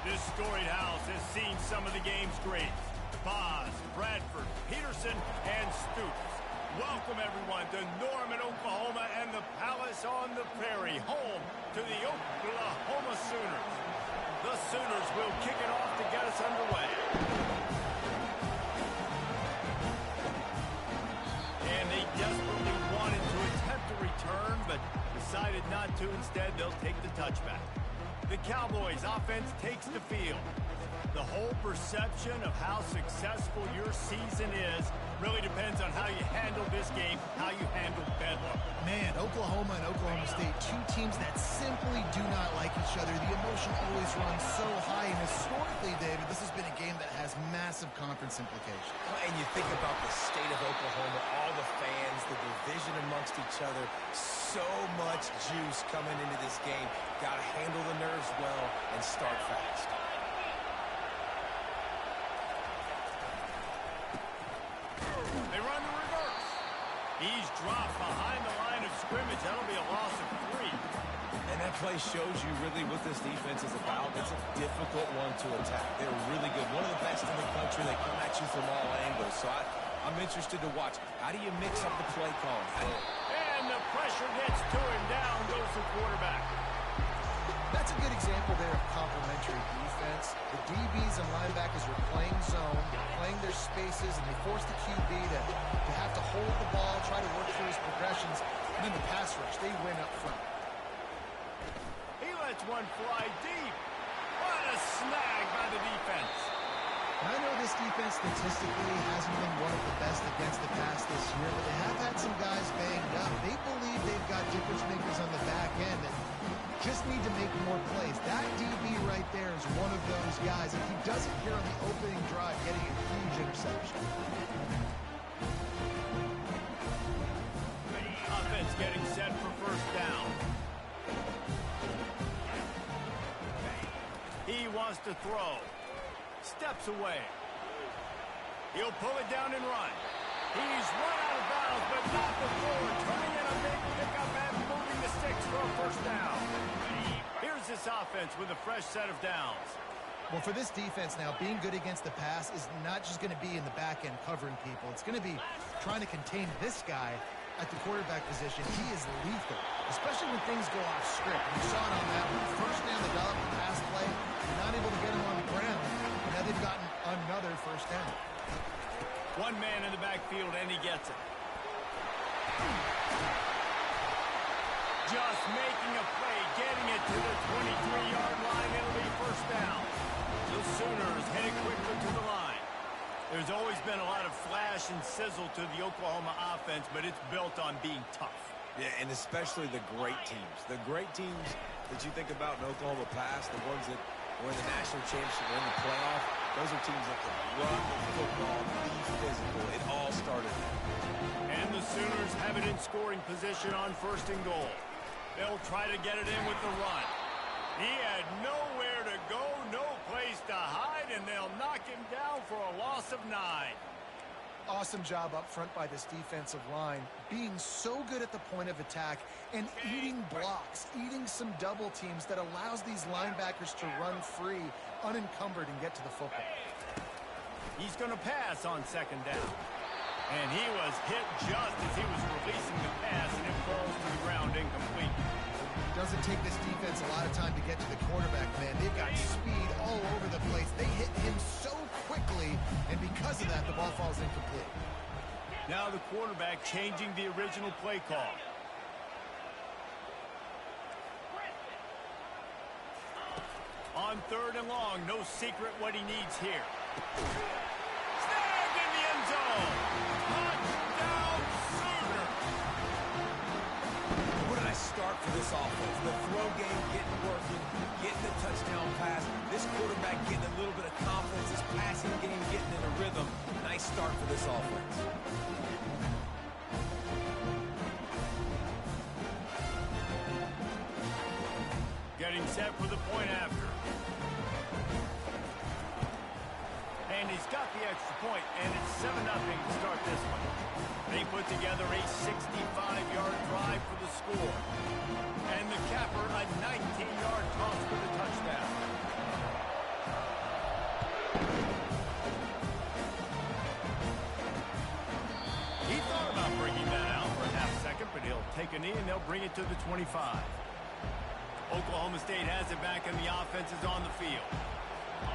This storied house has seen some of the game's greats. Boz, Bradford, Peterson, and Stoops. Welcome, everyone, to Norman, Oklahoma, and the Palace on the Prairie, home to the Oklahoma Sooners. The Sooners will kick it off to get us underway. And they desperately wanted to attempt a return, but decided not to. Instead, they'll take the touchback. The Cowboys' offense takes the field. The whole perception of how successful your season is really depends on how you handle this game, how you handle Bedlam. Man, Oklahoma and Oklahoma State, two teams that simply do not like each other. The emotion always runs so high, and historically, David, this has been a game that has massive conference implications. And you think about the state of Oklahoma, all the fans, the division amongst each other, so much juice coming into this game. Got to handle the nerves well and start fast. They run the reverse. He's dropped behind the line of scrimmage. That'll be a loss of 3. And that play shows you really what this defense is about. It's a difficult one to attack. They're really good. One of the best in the country. They come at you from all angles. So I'm interested to watch. How do you mix up the play calling? And the pressure gets to him. Down goes the quarterback. That's a good example there of complementary defense. The DBs and linebackers are playing zone, they're playing their spaces, and they force the QB to have to hold the ball, try to work through his progressions, and then the pass rush, they win up front. He lets one fly deep. What a snag by the defense. And I know this defense statistically hasn't been one of the best against the pass this year, but they have had some guys banged up. They believe they've got difference makers on the back end that just need to make more plays. That DB right there is one of those guys. If he does it here on the opening drive, getting a huge interception. Offense getting set for first down. He wants to throw. Steps away. He'll pull it down and run. He's run out of bounds, but not before. Turning in a big pickup and moving the sticks for a first down. Here's this offense with a fresh set of downs. Well, for this defense now, being good against the pass is not just going to be in the back end covering people. It's going to be trying to contain this guy at the quarterback position. He is lethal, especially when things go off script. You saw it on that one. First down, the dial the pass play. They're not able to get him on the ground. And now they've gotten another first down. One man in the backfield, and he gets it. Just making a play, getting it to the 23-yard line. It'll be first down. The Sooners headed quickly to the line. There's always been a lot of flash and sizzle to the Oklahoma offense, but it's built on being tough. Yeah, and especially the great teams. The great teams that you think about in Oklahoma past, the ones that were in the national championship or in the playoff, those are teams that can run the football, be physical. It all started there. And the Sooners have it in scoring position on first and goal. They'll try to get it in with the run. He had nowhere to go, no place to hide, and they'll knock him down for a loss of 9. Awesome job up front by this defensive line, being so good at the point of attack and eating blocks, eating some double teams that allows these linebackers to run free, unencumbered, and get to the football. He's going to pass on second down. And he was hit just as he was releasing the pass, and it falls to the ground incomplete. Doesn't take this defense a lot of time to get to the quarterback, man. They've got speed all over the place. They hit him so quickly, and because of that, the ball falls incomplete. Now the quarterback changing the original play call. On third and long, no secret what he needs here. Snagged in the end zone. Touchdown, Sooner. What a nice start for this offense. The throw game getting working, getting the touchdown pass. This quarterback getting a little bit of confidence. This passing game getting in a rhythm. Nice start for this offense. Getting set for the point after. And he's got the extra point, and it's 7-0 to start this one. They put together a 65-yard drive for the score. And the capper, a 19-yard toss for the touchdown. to the 25. Oklahoma State has it back, and the offense is on the field.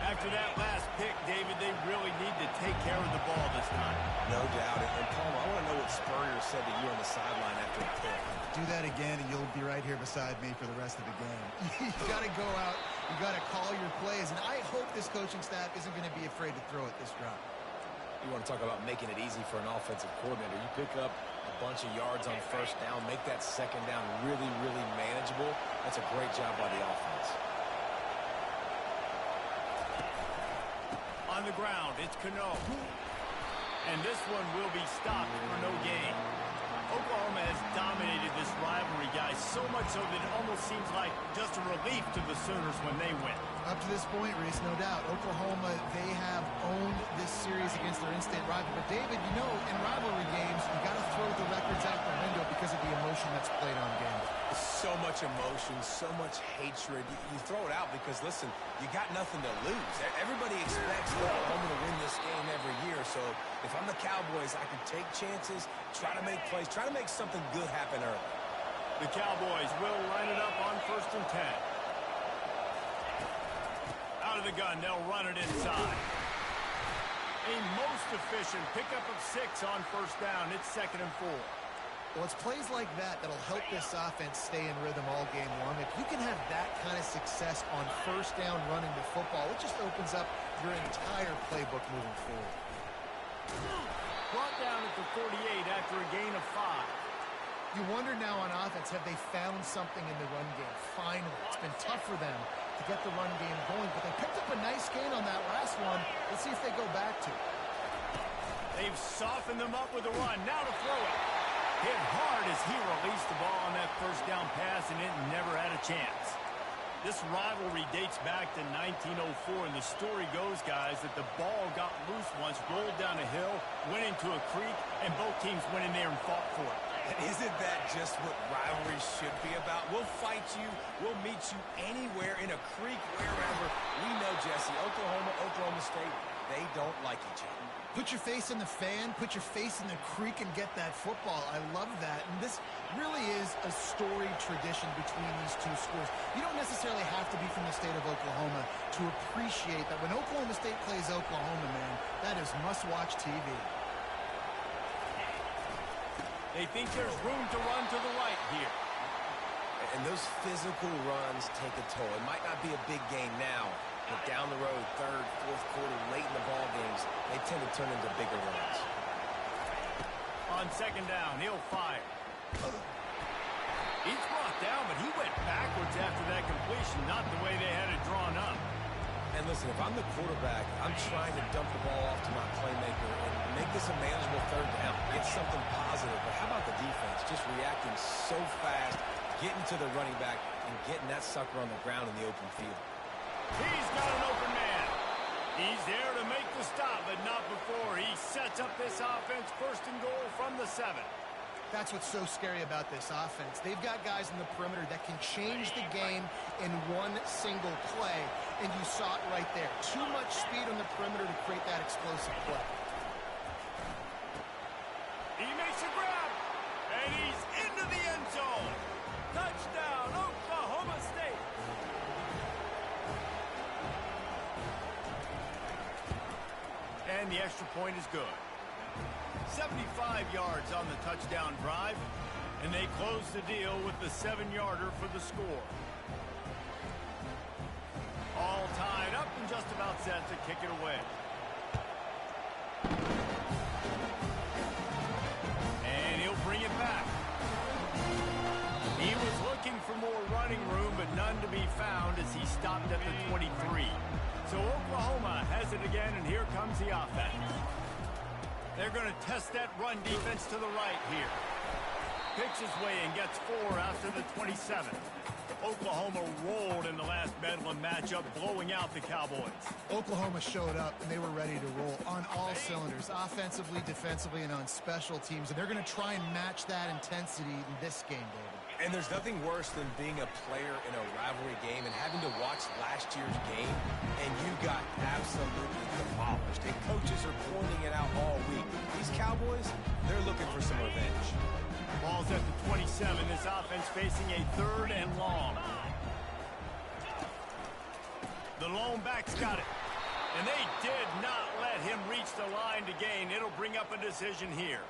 After that last pick, David, they really need to take care of the ball this time. No doubt. And Paul, I want to know what Spurrier said to you on the sideline after the pick. Do that again, and you'll be right here beside me for the rest of the game. You got to go out. You got to call your plays, and I hope this coaching staff isn't going to be afraid to throw it this drive. You want to talk about making it easy for an offensive coordinator. You pick up a bunch of yards on first down, make that second down really, really manageable. That's a great job by the offense. On the ground, it's Cano. And this one will be stopped for no gain. Oklahoma has dominated this rivalry, guys, so much so that it almost seems like just a relief to the Sooners when they win. Up to this point, Reese, no doubt, Oklahoma, they have owned this series against their in-state rival. But, David, you know, in rivalry games, you got to throw the records out the window because of the emotion that's played on games. So much emotion, so much hatred. You throw it out because, listen, you got nothing to lose. Everybody expects Oklahoma to win this game every year. So if I'm the Cowboys, I can take chances, try to make plays, try to make something good happen early. The Cowboys will line it up on 1st and 10. Out of the gun, they'll run it inside. A most efficient pickup of 6 on 1st down. It's 2nd and 4. Well, it's plays like that that'll help this offense stay in rhythm all game long. If you can have that kind of success on 1st down running the football, it just opens up your entire playbook moving forward. Brought down at the 48 after a gain of 5. You wonder now on offense, have they found something in the run game? Finally, it's been tough for them to get the run game going, but they picked up a nice gain on that last one. Let's see if they go back to it. They've softened them up with a run. Now to throw it. Hit hard as he released the ball on that 1st down pass, and it never had a chance. This rivalry dates back to 1904, and the story goes, guys, that the ball got loose once, rolled down a hill, went into a creek, and both teams went in there and fought for it. And isn't that just what rivalry should be about? We'll fight you. We'll meet you anywhere, in a creek, wherever. We know, Jesse, Oklahoma State, they don't like each other. Put your face in the fan, put your face in the creek and get that football. I love that. And this really is a storied tradition between these two schools. You don't necessarily have to be from the state of Oklahoma to appreciate that when Oklahoma State plays Oklahoma, man, that is must-watch TV. They think there's room to run to the right here. And those physical runs take a toll. It might not be a big gain now, but down the road, 3rd, 4th quarter, late in the ball games, they tend to turn into bigger runs. On 2nd down, he'll fire. He's brought down, but he went backwards after that completion, not the way they had it drawn up. And listen, if I'm the quarterback, I'm trying to dump the ball off to my playmaker and make this a manageable 3rd down, get something positive. But how about the defense? Just reacting so fast, getting to the running back, and getting that sucker on the ground in the open field. He's got an open man. He's there to make the stop, but not before. He sets up this offense 1st and goal from the 7. That's what's so scary about this offense. They've got guys in the perimeter that can change the game in one single play, and you saw it right there. Too much speed on the perimeter to create that explosive play. He makes a grab, and he's into the end zone. Touchdown, Oklahoma State. And the extra point is good. 75 yards on the touchdown drive, and they close the deal with the 7-yarder for the score. All tied up and just about set to kick it away. And he'll bring it back. He was looking for more running room, but none to be found as he stopped at the 23. So Oklahoma has it again, and here comes the offense. They're going to test that run defense to the right here. Picks his way and gets 4 after the 27. Oklahoma rolled in the last Bedlam matchup, blowing out the Cowboys. Oklahoma showed up, and they were ready to roll on all cylinders, offensively, defensively, and on special teams. And they're going to try and match that intensity in this game, David. And there's nothing worse than being a player in a rivalry game and having to watch watched last year's game, and you got absolutely demolished. And coaches are pointing it out all week. These Cowboys, they're looking for some revenge. Ball's at the 27. This offense facing a 3rd and long. The lone back's got it. And they did not let him reach the line to gain. It'll bring up a decision here.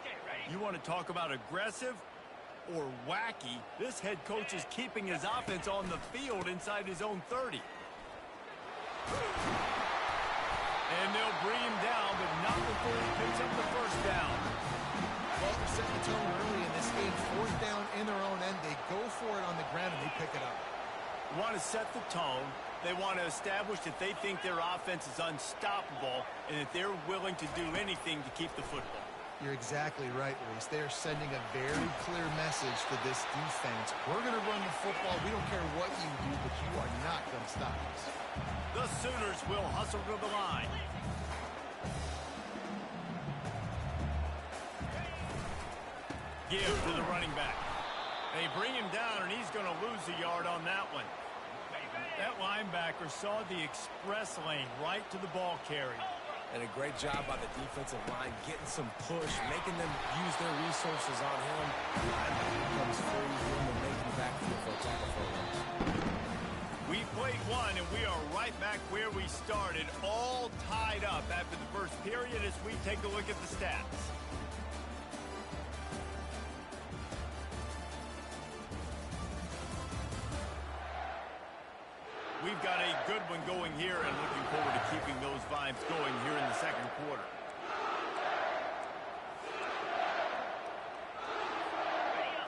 Okay, ready? You want to talk about aggressive or wacky? This head coach is keeping his offense on the field inside his own 30. And they'll bring him down, but not before he picks up the first down. Well, they're setting the tone early in this game. 4th down in their own end. They go for it on the ground, and they pick it up. You want to set the tone. They want to establish that they think their offense is unstoppable and that they're willing to do anything to keep the football. You're exactly right, Reese. They are sending a very clear message to this defense. We're going to run the football. We don't care what you do, but you are not going to stop us. The Sooners will hustle to the line. Give to the running back. They bring him down, and he's going to lose a yard on that one. That linebacker saw the express lane right to the ball carrier. And a great job by the defensive line, getting some push, making them use their resources on him. Linebacker comes free, him and making the backfield for a tackle for a loss. We played one, and we are right back where we started, all tied up after the first period as we take a look at the stats. We've got a good one going here and looking forward to keeping those vibes going here in the second quarter.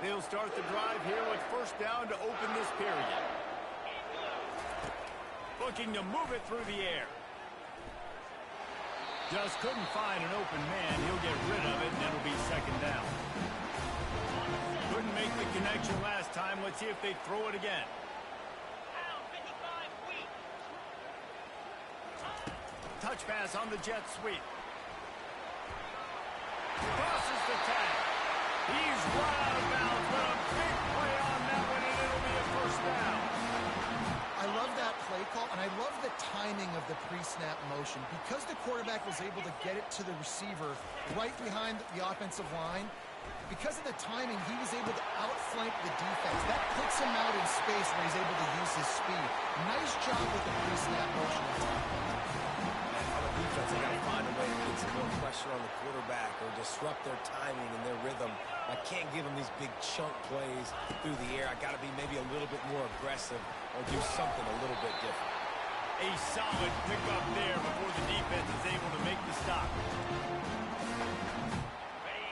They'll start the drive here with first down to open this period. Looking to move it through the air. Just couldn't find an open man. He'll get rid of it, and it'll be second down. Couldn't make the connection last time. Let's see if they throw it again. Touch pass on the jet sweep. Crosses the tag. He's run out of bounds, but a big play on that one, and it'll be a first down. I love that play call, and I love the timing of the pre-snap motion. Because the quarterback was able to get it to the receiver right behind the offensive line, because of the timing, he was able to outflank the defense. That puts him out in space where he's able to use his speed. Nice job with the pre-snap motion. Defense, they got to find a way to get some more pressure on the quarterback or disrupt their timing and their rhythm. I can't give them these big chunk plays through the air. I got to be maybe a little bit more aggressive or do something a little bit different. A solid pickup there before the defense is able to make the stop.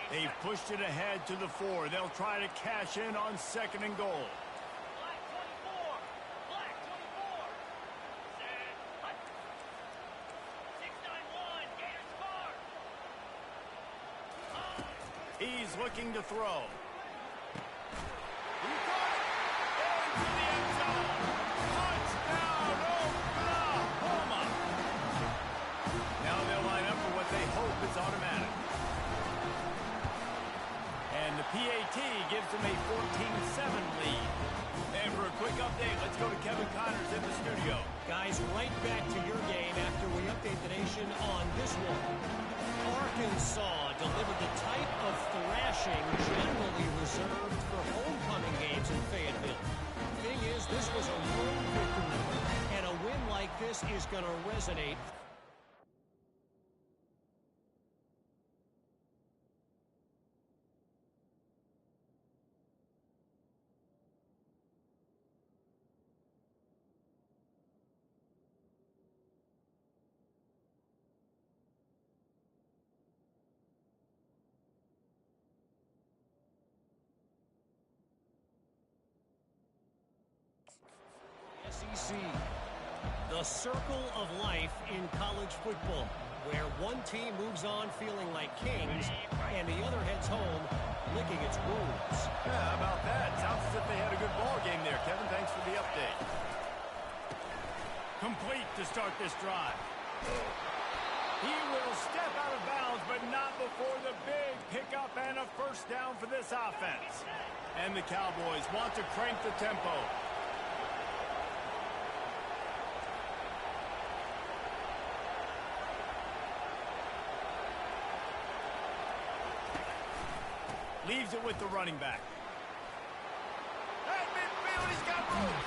They've pushed it ahead to the 4. They'll try to cash in on 2nd and goal. He's looking to throw. He got it! Into the end zone! Touchdown, Oklahoma! Now they'll line up for what they hope is automatic. And the PAT gives them a 14-7 lead. And for a quick update, let's go to Kevin Connors in the studio. Guys, right back to your game after we update the nation on this one. Arkansas delivered the type of thrashing generally reserved for homecoming games in Fayetteville. Thing is, this was a road victory, and a win like this is going to resonate. SEC, the circle of life in college football, where one team moves on feeling like kings and the other heads home licking its wounds. Yeah, how about that? Sounds as if they had a good ball game there. Kevin, thanks for the update. Complete to start this drive. He will step out of bounds, but not before the big pickup and a first down for this offense. And the Cowboys want to crank the tempo. Leaves it with the running back. At midfield, he's got room.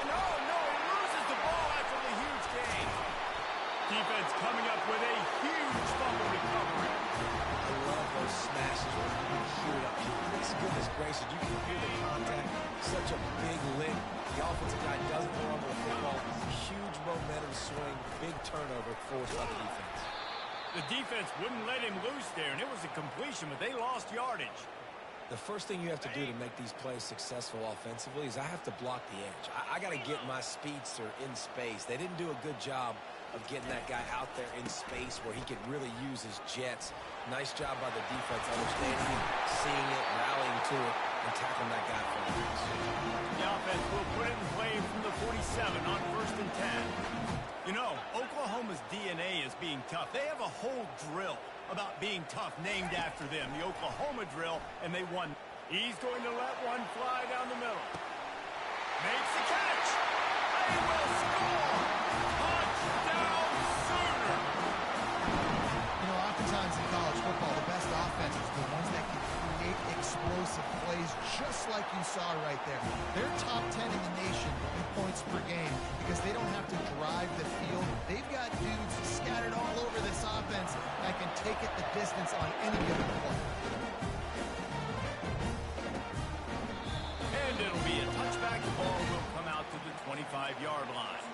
And oh, no, he loses the ball after the huge gain. Defense coming up with a huge fumble recovery. I love those smashes where you can hear it up. Goodness gracious, you can hear the contact. Such a big lick. The offensive guy doesn't hold on to the football. Huge momentum swing, big turnover forced by the defense. The defense wouldn't let him loose there, and it was a completion, but they lost yardage. The first thing you have to do to make these plays successful offensively is I have to block the edge. I got to get my speedster in space. They didn't do a good job of getting that guy out there in space where he could really use his jets. Nice job by the defense, understanding it, seeing it, rallying to it, and tackling that guy for the pass. The offense will put it in play from the 47 on 1st and 10. You know, Oklahoma's DNA is being tough. They have a whole drill about being tough named after them, the Oklahoma drill, and they won. He's going to let one fly down the middle. Makes the catch. They will score. Touchdown Sooner. You know, oftentimes in college football, the best offenses are the ones that can create explosive plays just like you saw right there. They're top 10 in the nation in points per game because they don't have to drive the field. They've got dudes scattered all over this offense that can take it the distance on any given play. And it'll be a touchback. The ball will come out to the 25-yard line.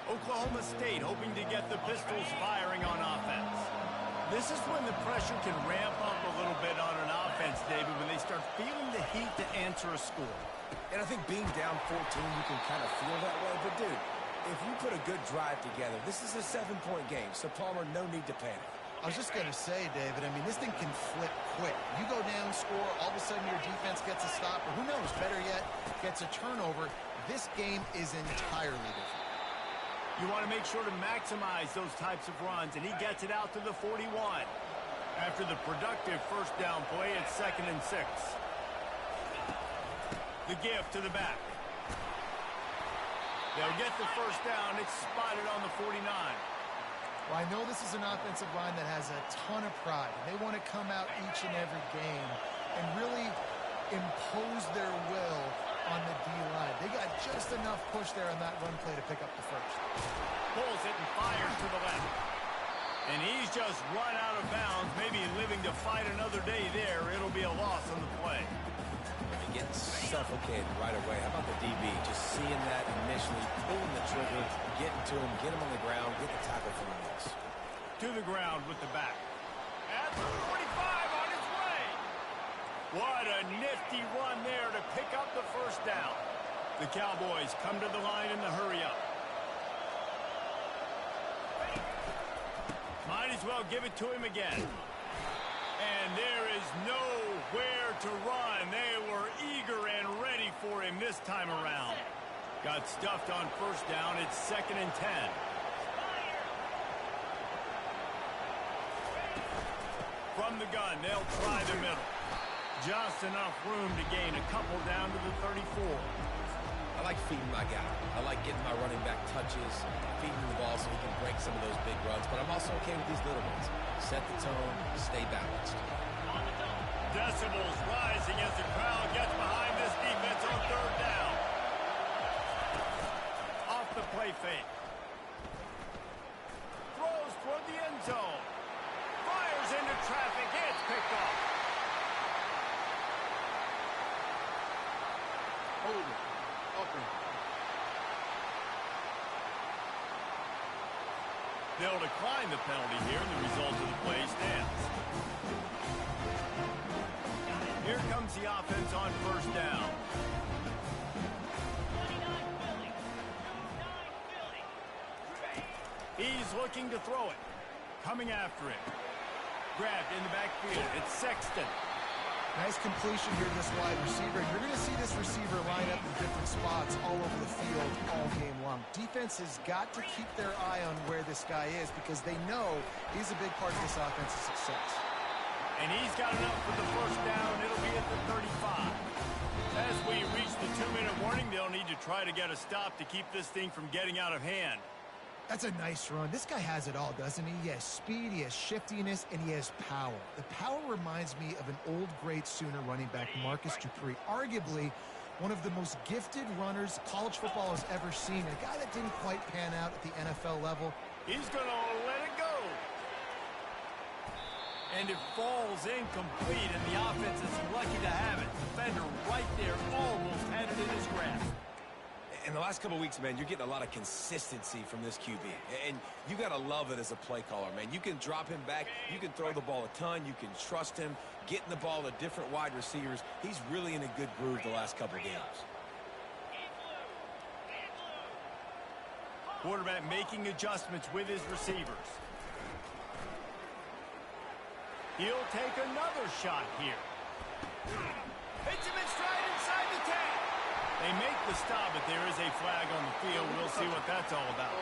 Oklahoma State hoping to get the Pistols firing on offense. This is when the pressure can ramp up a little bit on an offense, David, when they start feeling the heat to answer a score. And I think being down 14, you can kind of feel that way. But, dude, if you put a good drive together, this is a 7-point game. So, Palmer, no need to panic. I was just going to say, David, I mean, this thing can flip quick. You go down, score, all of a sudden your defense gets a stop, or who knows, better yet, gets a turnover. This game is entirely different. You want to make sure to maximize those types of runs, and he gets it out to the 41. After the productive first down play, it's 2nd and 6. The give to the back. They'll get the first down. It's spotted on the 49. Well, I know this is an offensive line that has a ton of pride. They want to come out each and every game and really impose their will on the D-line. They got just enough push there on that run play to pick up the first. Pulls it and fires to the left. And he's just run out of bounds, maybe living to fight another day there. It'll be a loss on the play. Getting suffocated right away. How about the DB? Just seeing that initially, pulling the trigger, getting to him, get him on the ground, get the tackle for the loss. To the ground with the back. At the 45 on his way. What a nifty run there to pick up the first down. The Cowboys come to the line in the hurry-up. Might as well give it to him again. And there is nowhere to run. They were eager and ready for him this time around. Got stuffed on first down. It's 2nd and 10. From the gun, they'll try the middle. Just enough room to gain a couple down to the 34. I like feeding my guy. I like getting my running back touches, feeding him the ball so he can break some of those big runs. But I'm also okay with these little ones. Set the tone, stay balanced. Decibels rising as the crowd gets behind this defense on 3rd down. Off the play fake. Throws toward the end zone. Fires into traffic. It's picked off. Hold it. They'll decline the penalty here, and the result of the play stands. Here comes the offense on first down. He's looking to throw it. Coming after him. Grabbed in the backfield. It's Sexton. Nice completion here to this wide receiver. You're going to see this receiver line up in different spots all over the field all game long. Defense has got to keep their eye on where this guy is because they know he's a big part of this offense's success. And he's got enough for the first down. It'll be at the 35. As we reach the 2-minute warning, they'll need to try to get a stop to keep this thing from getting out of hand. That's a nice run. This guy has it all, doesn't he? He has speed, he has shiftiness, and he has power. The power reminds me of an old great Sooner running back, Marcus Dupree. Arguably one of the most gifted runners college football has ever seen. A guy that didn't quite pan out at the NFL level. He's going to let it go. And it falls incomplete, and the offense is lucky to have it. Defender right there almost had it in his grasp. In the last couple of weeks, man, you're getting a lot of consistency from this QB. And you got to love it as a play caller, man. You can drop him back. You can throw the ball a ton. You can trust him, getting the ball to different wide receivers. He's really in a good groove the last couple of games. Quarterback making adjustments with his receivers. He'll take another shot here. Hits him in stride inside the 10. They make the stop, but there is a flag on the field. We'll see what that's all about.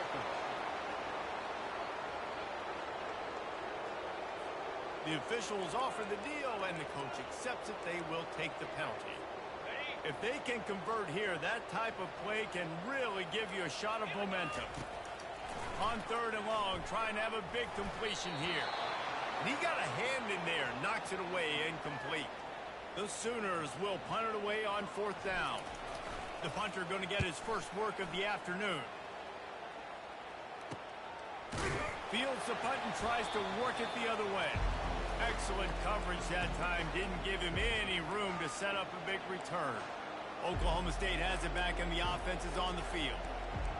The officials offer the deal, and the coach accepts it. They will take the penalty. If they can convert here, that type of play can really give you a shot of momentum. On 3rd and long, trying to have a big completion here. And he got a hand in there, knocks it away, incomplete. The Sooners will punt it away on 4th down. The punter going to get his first work of the afternoon. Fields the punt and tries to work it the other way. Excellent coverage that time. Didn't give him any room to set up a big return. Oklahoma State has it back and the offense is on the field.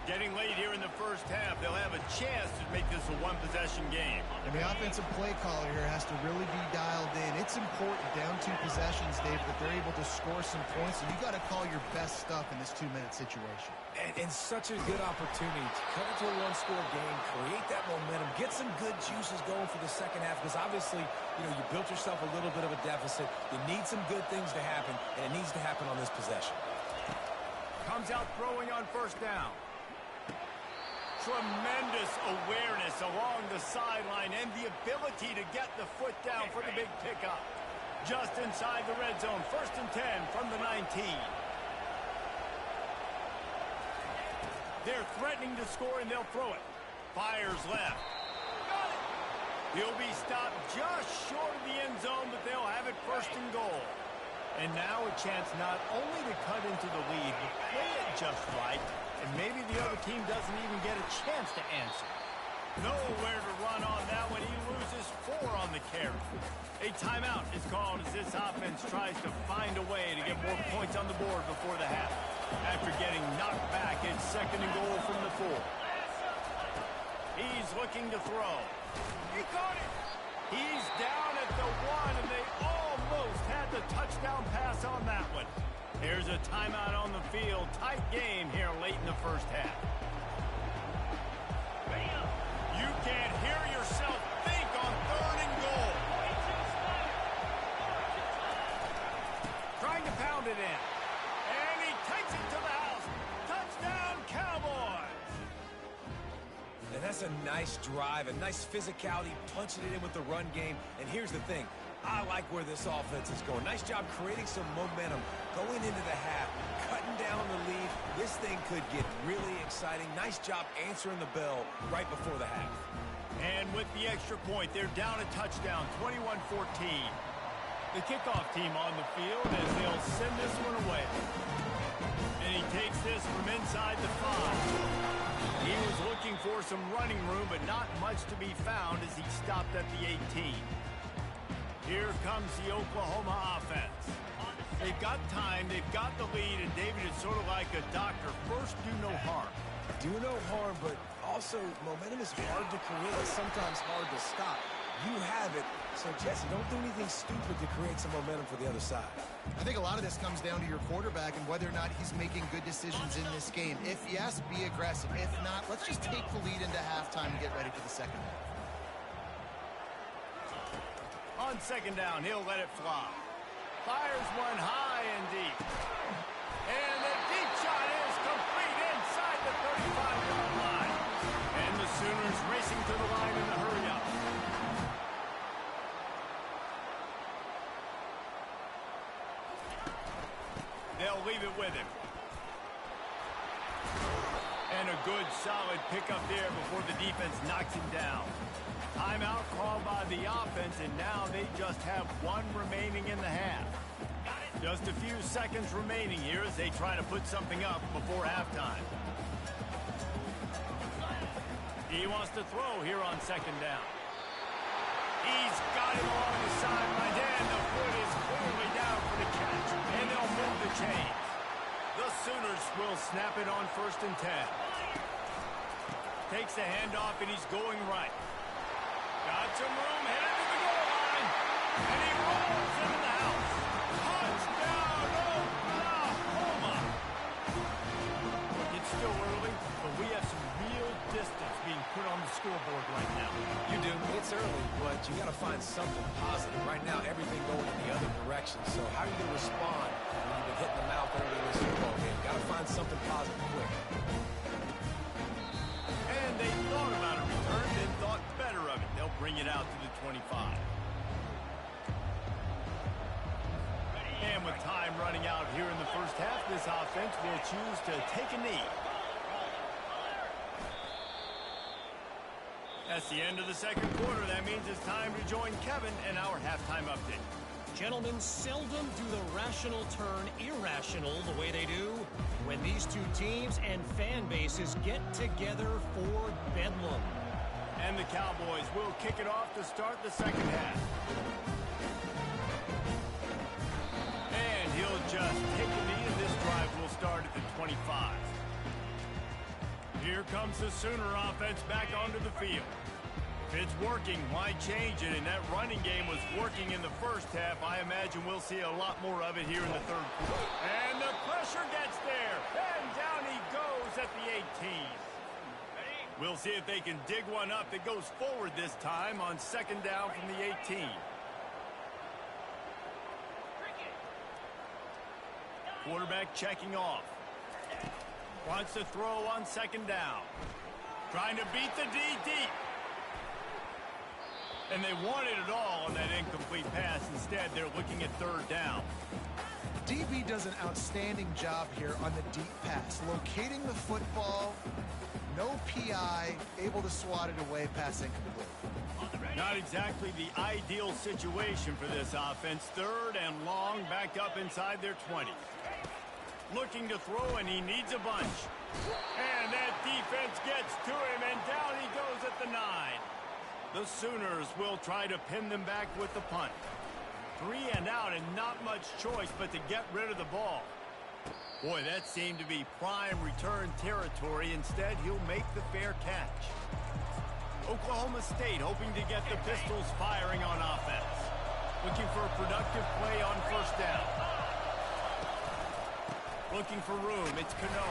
Getting late here in the first half, they'll have a chance to make this a one-possession game. And the offensive play caller here has to really be dialed in. It's important, down 2 possessions, Dave, that they're able to score some points. And you got to call your best stuff in this 2-minute situation. And such a good opportunity to cut into a one-score game, create that momentum, get some good juices going for the second half. Because obviously, you built yourself a little bit of a deficit. You need some good things to happen, and it needs to happen on this possession. Comes out throwing on 1st down. Tremendous awareness along the sideline and the ability to get the foot down for the big pickup. Just inside the red zone, 1st and 10 from the 19. They're threatening to score and they'll throw it. Fires left. Got it. He'll be stopped just short of the end zone, but they'll have it 1st and goal. And now a chance not only to cut into the lead, but play it just right. And maybe the other team doesn't even get a chance to answer. Nowhere to run on that one. He loses 4 on the carry. A timeout is called as this offense tries to find a way to get more points on the board before the half. After getting knocked back, it's 2nd and goal from the 4. He's looking to throw. He caught it. He's down at the 1, and they almost had the touchdown pass on that one. Here's a timeout on the field. Tight game here late in the first half. You can't hear yourself think on 3rd and goal. Trying to pound it in. And he takes it to the house. Touchdown, Cowboys. And that's a nice drive, a nice physicality, punching it in with the run game. And here's the thing. I like where this offense is going. Nice job creating some momentum going into the half, cutting down the lead. This thing could get really exciting. Nice job answering the bell right before the half. And with the extra point, they're down a touchdown, 21-14. The kickoff team on the field as they'll send this one away. And he takes this from inside the 5. He was looking for some running room, but not much to be found as he stopped at the 18. Here comes the Oklahoma offense. They've got time, they've got the lead, and David is sort of like a doctor. First, do no harm. Do no harm, but also momentum is hard to create. It's sometimes hard to stop. You have it, so Jesse, don't do anything stupid to create some momentum for the other side. I think a lot of this comes down to your quarterback and whether or not he's making good decisions in this game. If yes, be aggressive. If not, let's just take the lead into halftime and get ready for the second half. On 2nd down, he'll let it fly. Fires one high and deep. And the deep shot is complete inside the 35-yard line. And the Sooners racing to the line in a hurry-up. They'll leave it with him. And a good, solid pickup there before the defense knocks him down. Timeout called by the offense, and now they just have one remaining in the half. Just a few seconds remaining here as they try to put something up before halftime. He wants to throw here on second down. He's got him along the sideline, and the foot is clearly down for the catch, and they'll move the chains. The Sooners will snap it on 1st and 10. Takes the handoff, and he's going right. Got some room, headed to the goal line, and he rolls into the house. Touchdown, Oklahoma! It's still early, but we have some real distance being put on the scoreboard right now. You do. It's early, but you got to find something positive. Right now, everything going in the other direction. So how are you going to respond when you've been hitting the mouth early in this football game? Got to find something positive quick. And they thought about a return, then thought better of it. They'll bring it out to the 25. And with time running out here in the first half, this offense will choose to take a knee. That's the end of the second quarter. That means it's time to join Kevin in our halftime update. Gentlemen, seldom do the rational turn irrational the way they do when these two teams and fan bases get together for bedlam. And the Cowboys will kick it off to start the second half. And he'll just take a knee, and this drive will start at the 25. Here comes the Sooner offense back onto the field. If it's working, why change it? And that running game was working in the first half. I imagine we'll see a lot more of it here in the third quarter. And the pressure gets there. And down he goes at the 18. We'll see if they can dig one up that goes forward this time on second down from the 18. Quarterback checking off. Wants to throw on second down. Trying to beat the D deep. And they wanted it all on that incomplete pass. Instead, they're looking at third down. DB does an outstanding job here on the deep pass. Locating the football, no PI, able to swat it away, pass incomplete. Not exactly the ideal situation for this offense. Third and long, backed up inside their 20. Looking to throw, and he needs a bunch. And that defense gets to him, and down he goes at the 9. The Sooners will try to pin them back with the punt. 3 and out, and not much choice but to get rid of the ball. Boy, that seemed to be prime return territory. Instead, he'll make the fair catch. Oklahoma State hoping to get the Pistols firing on offense. Looking for a productive play on first down. Looking for room, it's Cano.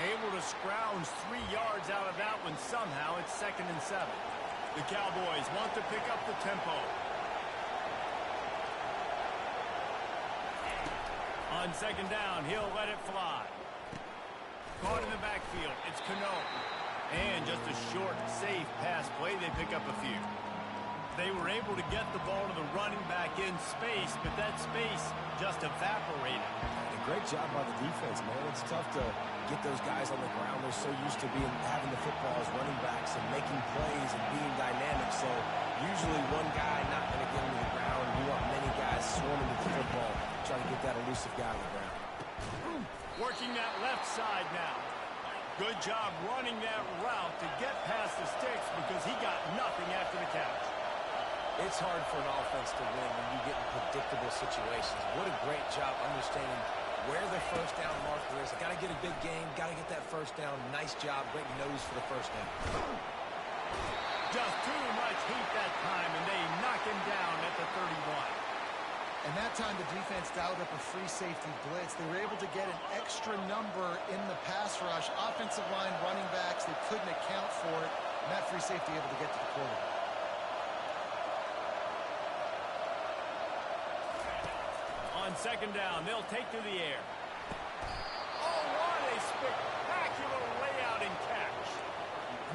Able to scrounge 3 yards out of that one somehow. It's 2nd and 7. The Cowboys want to pick up the tempo. On second down, he'll let it fly. Caught in the backfield, it's Cano. And just a short, safe pass play, they pick up a few. They were able to get the ball to the running back in space, but that space just evaporated. Great job by the defense, man. It's tough to get those guys on the ground. They're so used to having the football as running backs and making plays and being dynamic. So usually one guy not going to get into the ground. You want many guys swarming to the football, trying to get that elusive guy on the ground. Working that left side now. Good job running that route to get past the sticks because he got nothing after the catch. It's hard for an offense to win when you get in predictable situations. What a great job understanding where the first down marker is. Got to get a big game. Got to get that first down. Nice job. Great nose for the first down. Just too much heat that time, and they knock him down at the 31. And that time the defense dialed up a free safety blitz. They were able to get an extra number in the pass rush. Offensive line, running backs, they couldn't account for it. And that free safety able to get to the quarterback. On second down, they'll take to the air. Oh, what a spectacular layout and catch.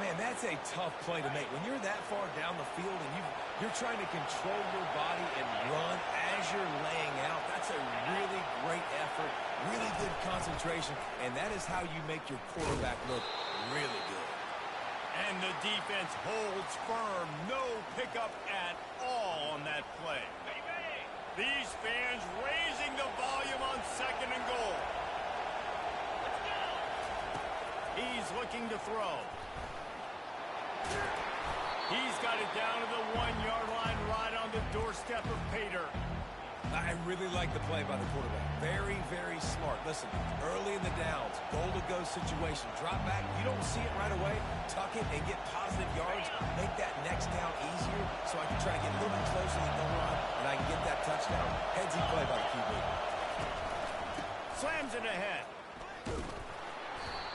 Man, that That's a tough play to make. When you're that far down the field and you're trying to control your body and run as you're laying out, that's a really great effort, really good concentration, and that is how you make your quarterback look really good. And the defense holds firm. No pickup at all on that play. These fans raising the volume on 2nd and goal. He's looking to throw. He's got it down to the 1-yard line right on the doorstep of Pater. I really like the play by the quarterback. Very, very smart. Listen, early in the downs, goal-to-go situation. Drop back, you don't see it right away. Tuck it and get positive yards. Make that next down easier so I can try to get a little bit closer to the goal line and I can get that touchdown. Headsy play by the QB. Slams it ahead.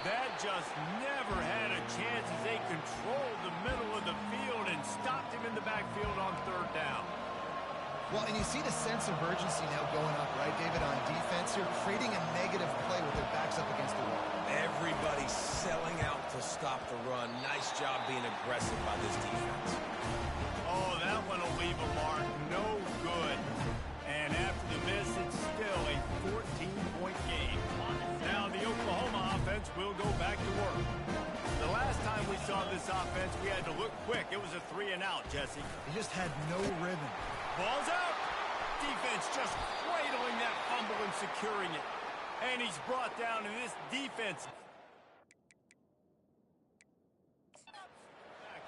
That just never had a chance as they controlled the middle of the field and stopped him in the backfield on 3rd down. Well, and you see the sense of urgency now going up, right, David, on defense here, creating a negative play with their backs up against the wall. Everybody selling out to stop the run. Nice job being aggressive by this defense. Oh, that one will leave a mark. No good. And after the miss, it's still a 14-point game. Now the Oklahoma offense will go back to work. The last time we saw this offense, we had to look quick. It was a 3-and-out, Jesse. He just had no rhythm. Ball's out. Defense just cradling that fumble and securing it. And he's brought down, and this defense.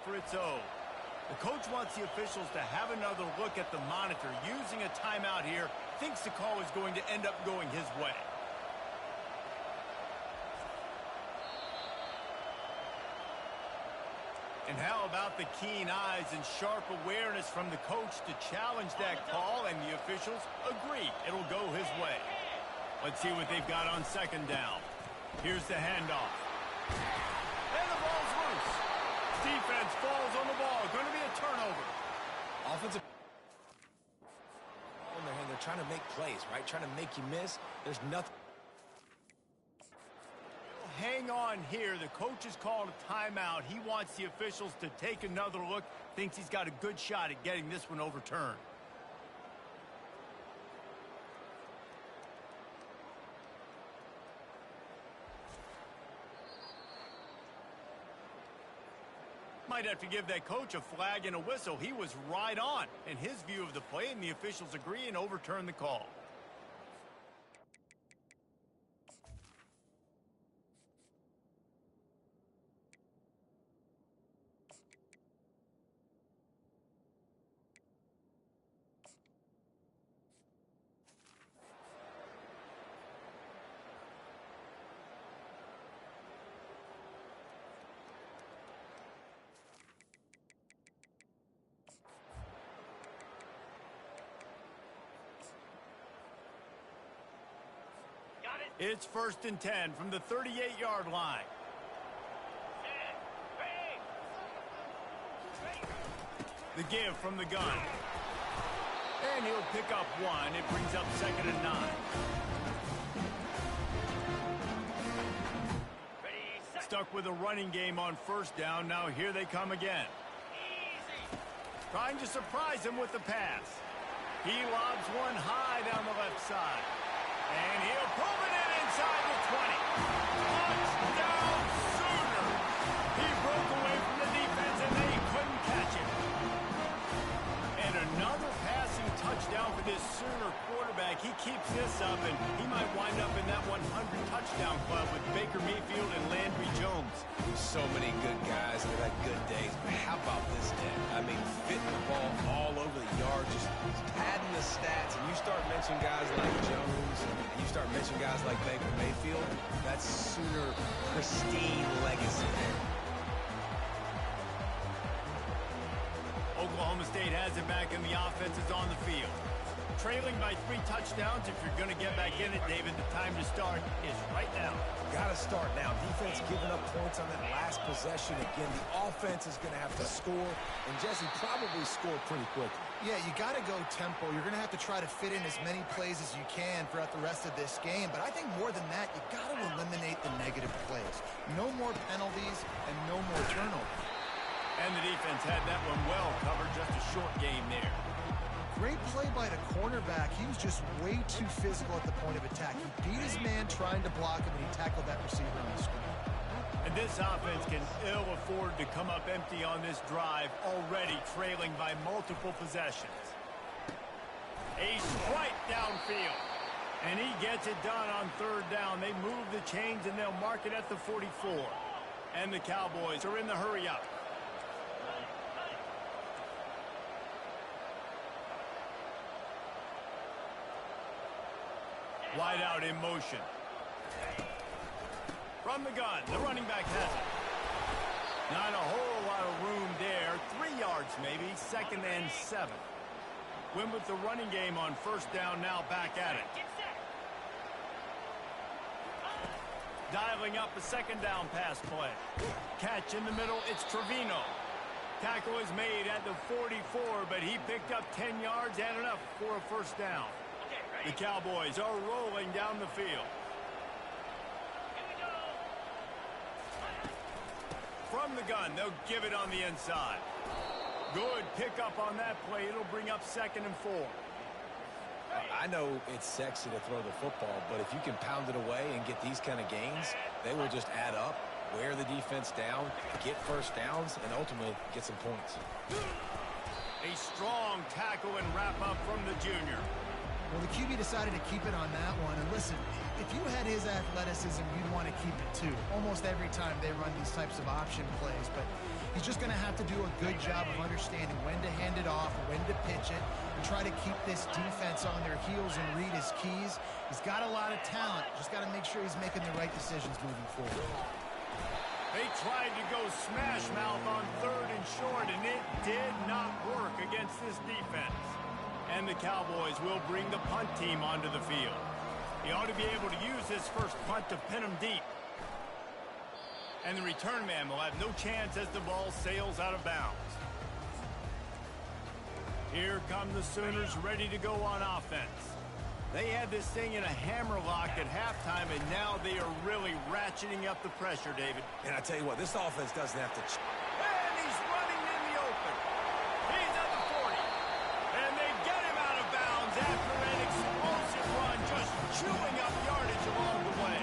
Fritz O. The coach wants the officials to have another look at the monitor. Using a timeout here, thinks the call is going to end up going his way. And how about the keen eyes and sharp awareness from the coach to challenge that call, and the officials agree it'll go his way. Let's see what they've got on 2nd down. Here's the handoff. And the ball's loose. Defense falls on the ball. Going to be a turnover. Offensive on their hand, they're trying to make plays, right? Trying to make you miss. There's nothing. Hang on here. The coach has called a timeout. He wants the officials to take another look. Thinks he's got a good shot at getting this one overturned. Might have to give that coach a flag and a whistle. He was right on in his view of the play, and the officials agree and overturn the call. It's 1st and 10 from the 38-yard line. The give from the gun. And he'll pick up 1. It brings up 2nd and 9. Stuck with a running game on 1st down. Now here they come again. Trying to surprise him with the pass. He lobs one high down the left side. And he'll pull it in inside the 20. Touchdown Sooner! He broke away from the defense and they couldn't catch him. And another passing touchdown for this Sooner quarterback. He keeps this up and he might wind up in that 100 touchdown club with Baker Mayfield and Landry Jones. So many good guys that have had good days, but how about this day? I mean, fitting the ball all over the yard, just padding the stats, and you start mentioning guys like Jones, and you start mentioning guys like Baker Mayfield, that's Sooner pristine legacy there. Oklahoma State has it back and the offense is on the field. Trailing by 3 touchdowns. If you're going to get back in it, David, the time to start is right now. Got to start now. Defense giving up points on that last possession. Again, the offense is going to have to score, and Jesse probably score pretty quickly. Yeah, you got to go tempo. You're going to have to try to fit in as many plays as you can throughout the rest of this game. But I think more than that, you got to eliminate the negative plays. No more penalties and no more turnovers. And the defense had that one well covered, just a short game there. Great play by the cornerback. He was just way too physical at the point of attack. He beat his man trying to block him, and he tackled that receiver on the screen. And this offense can ill afford to come up empty on this drive, already trailing by multiple possessions. A strike downfield. And he gets it done on third down. They move the chains, and they'll mark it at the 44. And the Cowboys are in the hurry up. Wide out in motion. From the gun, the running back has it. Not a whole lot of room there. 3 yards maybe, 2nd and 7. Win with the running game on first down, now back at it. Dialing up a 2nd down pass play. Catch in the middle, it's Trevino. Tackle is made at the 44, but he picked up 10 yards and enough for a first down. The Cowboys are rolling down the field. From the gun, they'll give it on the inside. Good pickup on that play. It'll bring up 2nd and 4. I know it's sexy to throw the football, but if you can pound it away and get these kind of gains, they will just add up, wear the defense down, get first downs, and ultimately get some points. A strong tackle and wrap up from the junior. Well, the QB decided to keep it on that one. And listen, if you had his athleticism, you'd want to keep it too. Almost every time they run these types of option plays. But he's just going to have to do a good job of understanding when to hand it off, when to pitch it, and try to keep this defense on their heels and read his keys. He's got a lot of talent. Just got to make sure he's making the right decisions moving forward. They tried to go smash mouth on 3rd and short, and it did not work against this defense. And the Cowboys will bring the punt team onto the field. He ought to be able to use his first punt to pin him deep. And the return man will have no chance as the ball sails out of bounds. Here come the Sooners ready to go on offense. They had this thing in a hammerlock at halftime, and now they are really ratcheting up the pressure, David. And I tell you what, this offense doesn't have to... And he's running in the open. He's at the 40. And they get him out of bounds after an explosive run, just chewing up yardage along the way.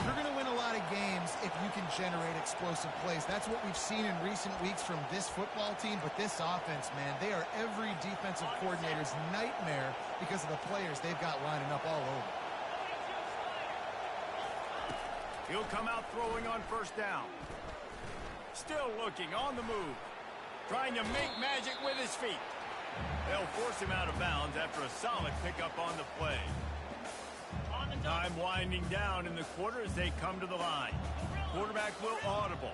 You're going to win a lot of games if you can generate explosive plays. That's what we've seen in recent weeks from this football team, but this offense, man, they are every defensive coordinator's nightmare because of the players they've got lining up all over. He'll come out throwing on first down. Still looking on the move. Trying to make magic with his feet. They'll force him out of bounds after a solid pickup on the play. Time winding down in the quarter as they come to the line. Quarterback will audible.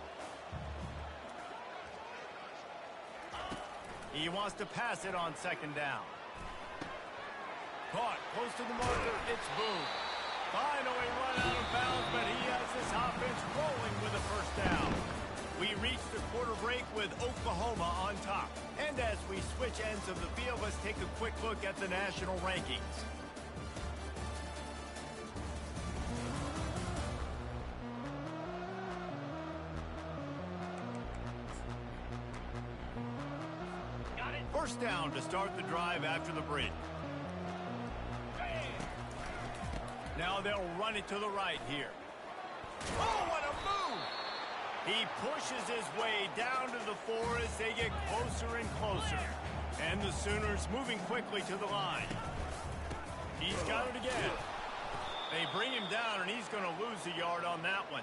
He wants to pass it on 2nd down. Caught close to the marker. It's Boone. Finally run out of bounds, but he has this offense rolling with a first down. We reach the quarter break with Oklahoma on top. And as we switch ends of the field, let's take a quick look at the national rankings. First down to start the drive after the break. Now they'll run it to the right here. Oh, what a move! He pushes his way down to the 4 as they get closer and closer. And the Sooners moving quickly to the line. He's got it again. They bring him down, and he's going to lose a yard on that one.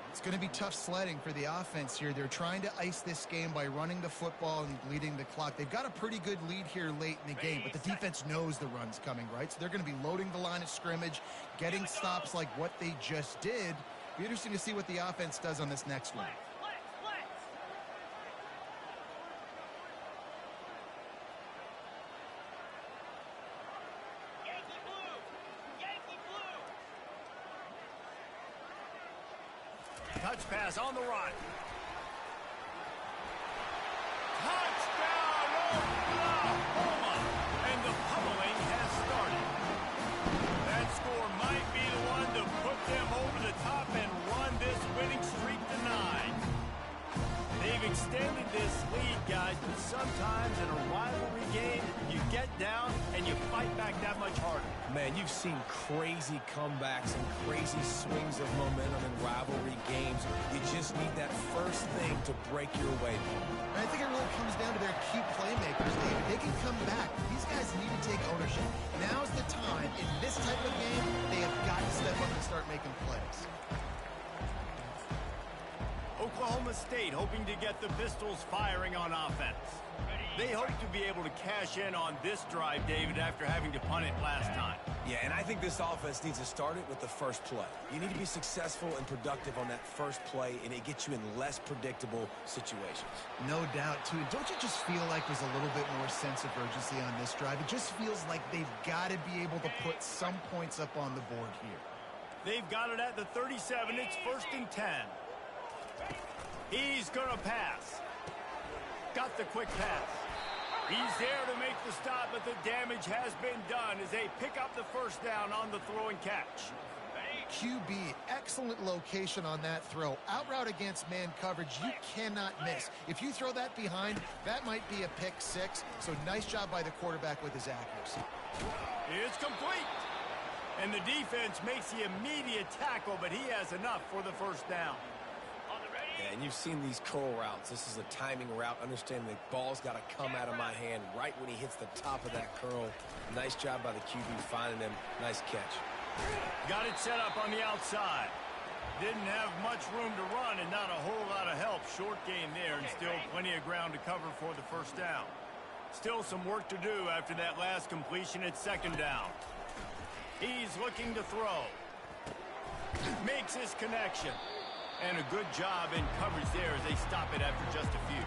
It's going to be tough sledding for the offense here. They're trying to ice this game by running the football and bleeding the clock. They've got a pretty good lead here late in the game, but the defense knows the run's coming, right? So they're going to be loading the line of scrimmage, getting stops like what they just did. Be interesting to see what the offense does on this next one. Touch pass on the run. Touchdown, Oklahoma! And the pummeling has started. That score might be the one to put them over the top and run this winning streak to 9. They've extended this lead, guys, but sometimes in a rivalry game, you get down and you fight back that much harder. Man, you've seen crazy comebacks and crazy swings of momentum in rivalry games. You just need that first thing to break your way. And I think it really comes down to their key playmakers, David. They can come back. These guys need to take ownership. Now's the time. In this type of game, they have got to step up and start making plays. Oklahoma State hoping to get the Pistols firing on offense. They hope to be able to cash in on this drive, David, after having to punt it last time. Yeah, and I think this offense needs to start it with the first play. You need to be successful and productive on that first play, and it gets you in less predictable situations. No doubt, too. Don't you just feel like there's a little bit more sense of urgency on this drive? It just feels like they've got to be able to put some points up on the board here. They've got it at the 37. It's 1st and 10. He's going to pass. Got the quick pass. He's there to make the stop, but the damage has been done as they pick up the first down on the throw and catch. QB, excellent location on that throw. Out route against man coverage, you cannot miss. If you throw that behind, that might be a pick six. So nice job by the quarterback with his accuracy. It's complete. And the defense makes the immediate tackle, but he has enough for the first down. Yeah, and you've seen these curl routes. This is a timing route. Understand the ball's got to come out of my hand right when he hits the top of that curl. Nice job by the QB finding him. Nice catch. Got it set up on the outside. Didn't have much room to run and not a whole lot of help. Short gain there and still plenty of ground to cover for the first down. Still some work to do after that last completion at 2nd down. He's looking to throw. Makes his connection. And a good job in coverage there as they stop it after just a few.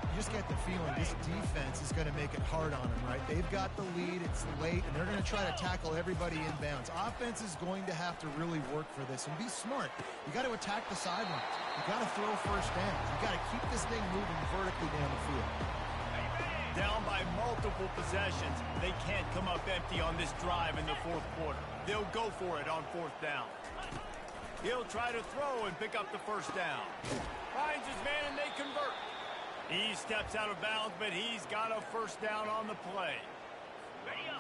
You just get the feeling this defense is going to make it hard on them, right? They've got the lead, it's late, and they're going to try to tackle everybody inbounds. Offense is going to have to really work for this and be smart. You got to attack the sidelines. You got to throw first down. You got to keep this thing moving vertically down the field. Down by multiple possessions, they can't come up empty on this drive in the 4th quarter. They'll go for it on 4th down. He'll try to throw and pick up the first down. Finds his man and they convert. He steps out of bounds, but he's got a first down on the play.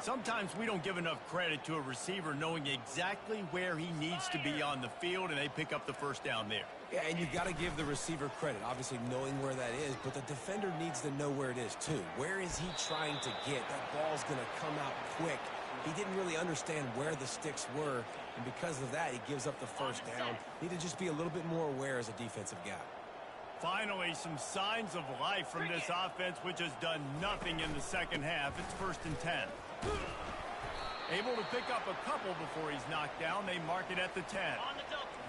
Sometimes we don't give enough credit to a receiver knowing exactly where he needs to be on the field, and they pick up the first down there. Yeah, and you've got to give the receiver credit, obviously knowing where that is, but the defender needs to know where it is too. Where is he trying to get? That ball's going to come out quick. He didn't really understand where the sticks were, and because of that, he gives up the first down. Need to just be a little bit more aware as a defensive guy. Finally, some signs of life from this offense, which has done nothing in the second half. It's 1st and 10. Able to pick up a couple before he's knocked down. They mark it at the 10.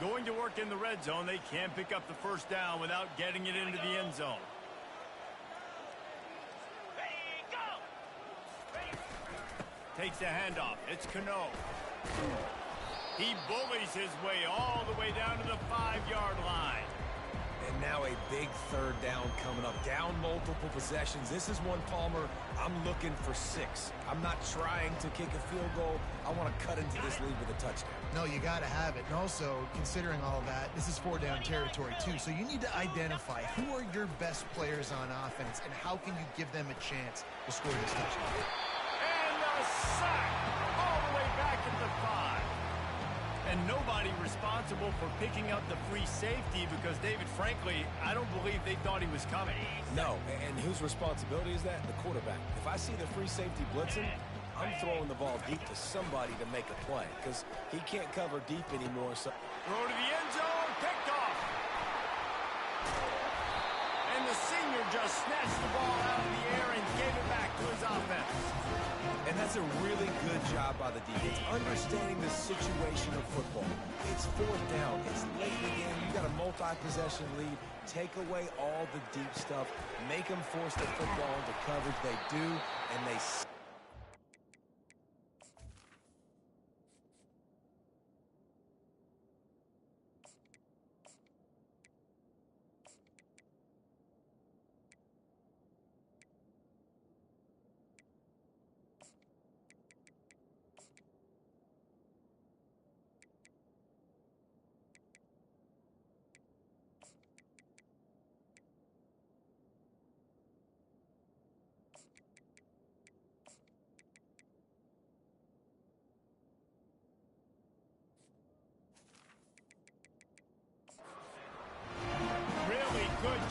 Going to work in the red zone. They can't pick up the first down without getting it into the end zone. Takes the handoff. It's Cano. He bullies his way all the way down to the 5-yard line. And now a big 3rd down coming up. Down multiple possessions. This is one, Palmer, I'm looking for 6. I'm not trying to kick a field goal. I want to cut into this lead with a touchdown. No, you got to have it. And also, considering all that, this is 4-down territory too. So you need to identify who are your best players on offense and how can you give them a chance to score this touchdown. Sack all the way back at the 5. And nobody responsible for picking up the free safety because, David, frankly, I don't believe they thought he was coming. No, and whose responsibility is that? The quarterback. If I see the free safety blitzing, I'm throwing the ball deep to somebody to make a play because he can't cover deep anymore. So throw to the end zone, picked off. And the senior just snatched the ball out of the air and gave it back to his offense. And that's a really good job by the defense, understanding the situation of football. It's 4th down. It's late in the game. You got a multi-possession lead. Take away all the deep stuff. Make them force the football into coverage. They do, and they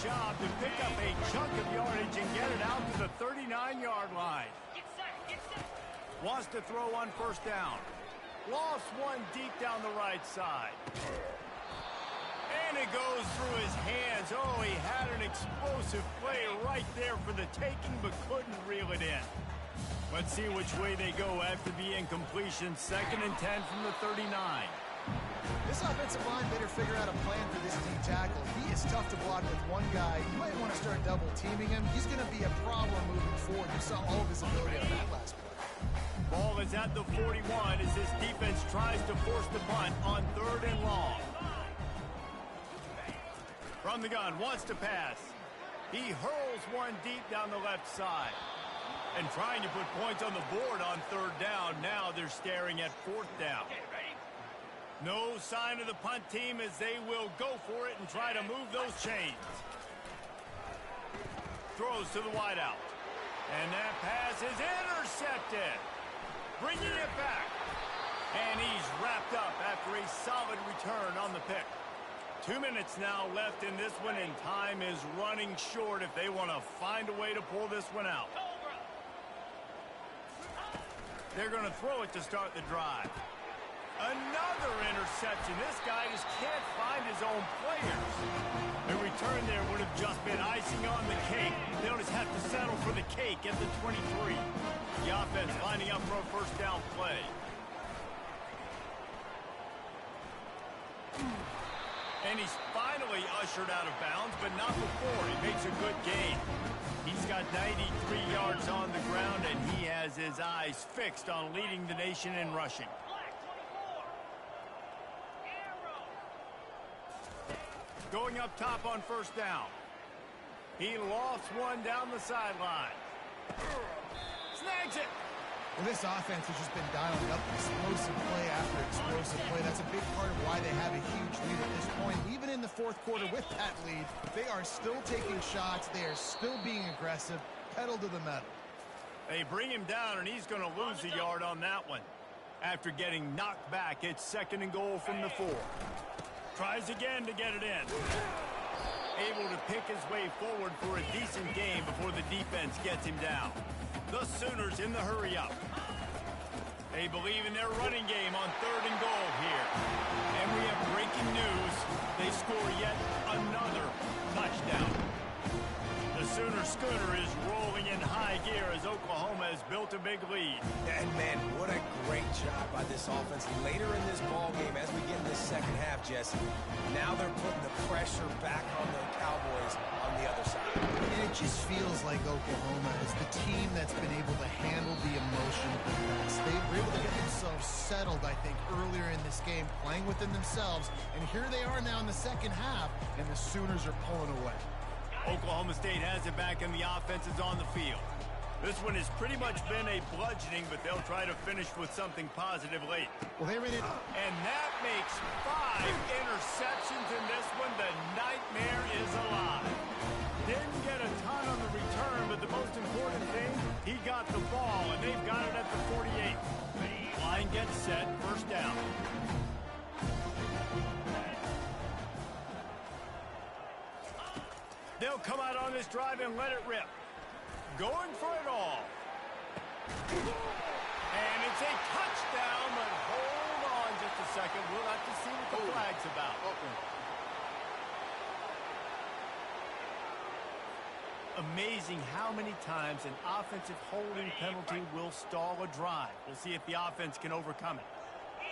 job to pick up a chunk of yardage and get it out to the 39-yard line. Wants to throw on first down. Lost one deep down the right side. And it goes through his hands. Oh, he had an explosive play right there for the taking, but couldn't reel it in. Let's see which way they go after the incompletion. 2nd and 10 from the 39. This offensive line better figure out a plan for this team tackle. He is tough to block with one guy. You might want to start double teaming him. He's going to be a problem moving forward. You saw all of his ability on that last play. Ball is at the 41 as this defense tries to force the punt on 3rd and long. From the gun, wants to pass. He hurls one deep down the left side. And trying to put points on the board on 3rd down. Now they're staring at 4th down. No sign of the punt team as they will go for it and try to move those chains. Throws to the wideout. And that pass is intercepted. Bringing it back. And he's wrapped up after a solid return on the pick. 2 minutes now left in this one, and time is running short if they want to find a way to pull this one out. They're going to throw it to start the drive. Another interception. This guy just can't find his own players. A return there would have just been icing on the cake. They'll just have to settle for the cake at the 23. The offense lining up for a first down play. And he's finally ushered out of bounds, but not before. He makes a good gain. He's got 93 yards on the ground, and he has his eyes fixed on leading the nation in rushing. Going up top on first down. He lofts one down the sideline. Snags it. Well, this offense has just been dialing up explosive play after explosive play. That's a big part of why they have a huge lead at this point. Even in the 4th quarter with that lead, they are still taking shots. They are still being aggressive. Pedal to the metal. They bring him down, and he's going to lose a yard on that one. After getting knocked back, it's 2nd and goal from the 4. Tries again to get it in. Able to pick his way forward for a decent game before the defense gets him down. The Sooners in the hurry-up. They believe in their running game on 3rd and goal here. And we have breaking news. They score yet another touchdown. The Sooner schooner is rolling in high gear as Oklahoma has built a big lead. And, man, what a great job by this offense later in this ball game as we get in this 2nd half, Jesse. Now they're putting the pressure back on the Cowboys on the other side. And it just feels like Oklahoma is the team that's been able to handle the emotion the best. They were able to get themselves settled, I think, earlier in this game, playing within themselves. And here they are now in the 2nd half, and the Sooners are pulling away. Oklahoma State has it back, and the offense is on the field. This one has pretty much been a bludgeoning, but they'll try to finish with something positive late. Well, they ran it. And that makes 5 interceptions in this one. The nightmare is alive. Didn't get a ton on the return, but the most important thing, he got the ball, and they've got it at the 48. Line gets set, first down. They'll come out on this drive and let it rip. Going for it all. And it's a touchdown, but hold on just a second. We'll have to see what the flag's about. Amazing how many times an offensive holding penalty will stall a drive. We'll see if the offense can overcome it.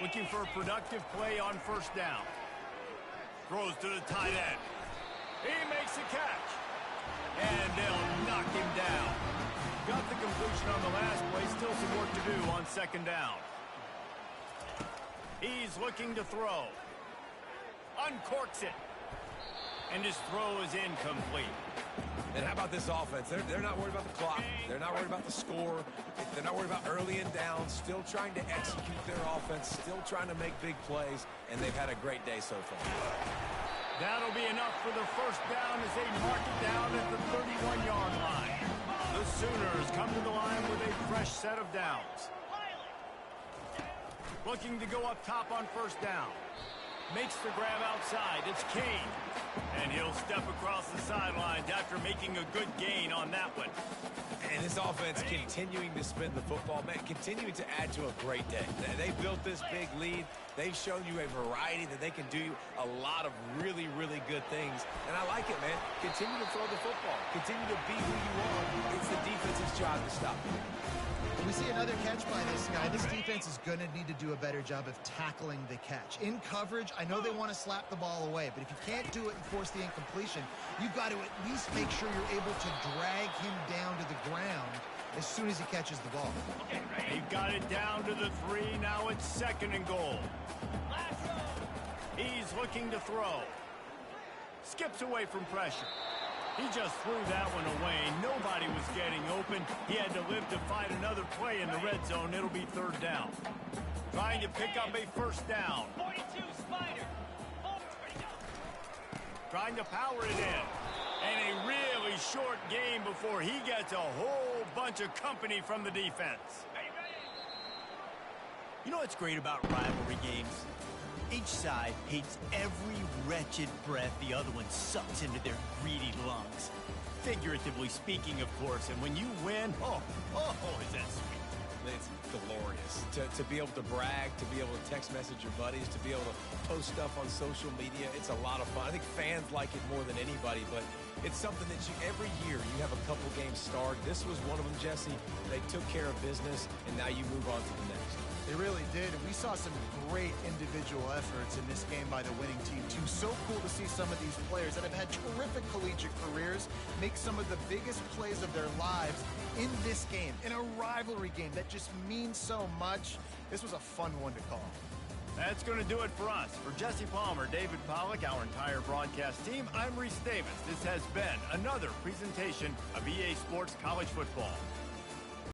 Looking for a productive play on first down. Throws to the tight end. He makes the catch. And they'll knock him down. Got the completion on the last play. Still some work to do on 2nd down. He's looking to throw. Uncorks it. And his throw is incomplete. And how about this offense? They're not worried about the clock. They're not worried about the score. They're not worried about early and down. Still trying to execute their offense. Still trying to make big plays. And they've had a great day so far. That'll be enough for the first down as they mark it down at the 31-yard line. The Sooners come to the line with a fresh set of downs. Looking to go up top on first down. Makes the grab outside. It's Kane. And he'll step across the sidelines after making a good gain on that one. And this offense continuing to spin the football, man, continuing to add to a great day. They built this big lead. They've shown you a variety that they can do a lot of really, really good things. And I like it, man. Continue to throw the football. Continue to be who you are. It's the defense's job to stop you. We see another catch by this guy. This defense is going to need to do a better job of tackling the catch. In coverage, I know they want to slap the ball away, but if you can't do it and force the incompletion, you've got to at least make sure you're able to drag him down to the ground as soon as he catches the ball. They've got it down to the 3. Now it's 2nd and goal. He's looking to throw. Skips away from pressure. He just threw that one away. Nobody was getting open. He had to live to fight another play in the red zone. It'll be 3rd down. Trying to pick up a 1st down. 42 Spider. Trying to power it in. And a really short game before he gets a whole bunch of company from the defense. You know what's great about rivalry games? Each side hates every wretched breath the other one sucks into their greedy lungs. Figuratively speaking, of course, and when you win, oh, is that sweet. It's glorious. To be able to brag, to be able to text message your buddies, to be able to post stuff on social media, it's a lot of fun. I think fans like it more than anybody, but it's something that every year you have a couple games start. This was one of them, Jesse. They took care of business, and now you move on to the next. They really did, and we saw some great individual efforts in this game by the winning team, too. So cool to see some of these players that have had terrific collegiate careers make some of the biggest plays of their lives in this game, in a rivalry game that just means so much. This was a fun one to call. That's going to do it for us. For Jesse Palmer, David Pollack, our entire broadcast team, I'm Reese Davis. This has been another presentation of EA Sports College Football.